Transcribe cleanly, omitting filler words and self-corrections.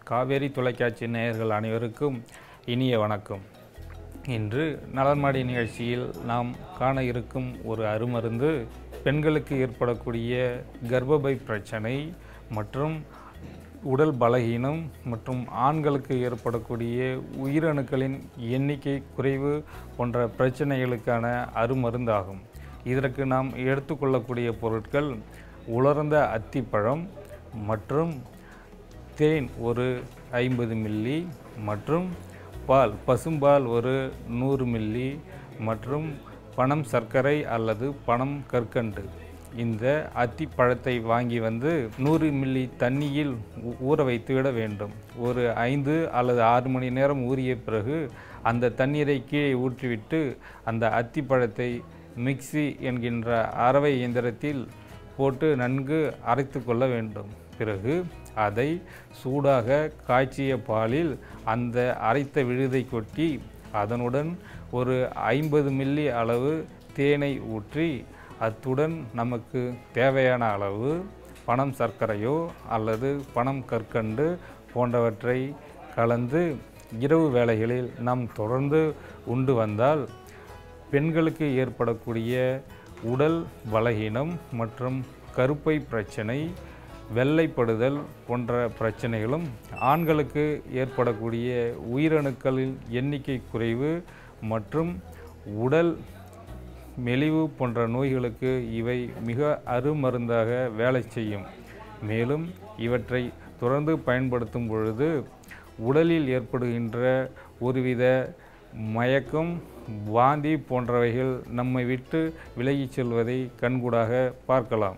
காவேரி தொலைக்காட்சி நேயர்கள் அனைவருக்கும் இனிய வணக்கம். இன்று நலன்மாடி நிகழ்ச்சியில் நாம் காண இருக்கும் ஒரு அருமருந்து பெண்களுக்கு ஏற்படக்கூடிய கர்ப்பப்பை பிரச்சனை மற்றும் உடல் பலகீனம் மற்றும் ஆண்களுக்கு ஏற்படக்கூடிய உயிரணுக்களின் எண்ணிக்கை குறைவு போன்ற பிரச்சனைகளுக்கான அருமருந்தாகும். இதற்கு நாம் எடுத்துக்கொள்ளக்கூடிய பொருட்கள் உலர்ந்த அத்திப்பழம் மற்றும் தேன் ஒரு 50 மில்லி மற்றும் பசும்பால் ஒரு 100 மில்லி மற்றும் பனம் சர்க்கரை அல்லது பனம் கற்கண்டு. இந்த அத்திப்பழத்தை வாங்கி 100 மில்லி தண்ணியில் ஊற வைத்து விட வேண்டும். ஒரு 5 அல்லது 6 மணி நேரம் ஊறிய பிறகு அந்த தண்ணீரை கீழே ஊற்றிவிட்டு அந்த அத்திப்பழத்தை மிக்ஸி என்கின்ற அரவை இயந்திரத்தில் போட்டு நன்கு அரைத்து கொள்ள வேண்டும். பிறகு அதை சூடாக காய்ச்சிய பாலில் அந்த அரைத்த விழுதை கொட்டி அதனுடன் ஒரு 50 மில்லி அளவு தேனை ஊற்றி அத்துடன் நமக்கு தேவையான அளவு பனம் சர்க்கரையோ அல்லது பனம் கற்கண்டு போன்றவற்றை கலந்து இரவு வேளைகளில் நாம் தொடர்ந்து உண்டு வந்தால் பெண்களுக்கு ஏற்படக்கூடிய உடல் பலகீனம் மற்றும் கருப்பை பிரச்சனை, வெள்ளைப்படுதல் போன்ற பிரச்சனைகளும், ஆண்களுக்கு ஏற்படக்கூடிய உயிரணுக்களின் எண்ணிக்கை குறைவு மற்றும் உடல் மெலிவு போன்ற நோய்களுக்கு இவை மிக அருமருந்தாக வேலை செய்யும். மேலும் இவற்றை தொடர்ந்து பயன்படுத்தும் பொழுது உடலில் ஏற்படுகின்ற ஒருவித மயக்கம், வாந்தி போன்றவைகள் நம்மை விட்டு விலகிச் செல்வதை கண்கூடாக பார்க்கலாம்.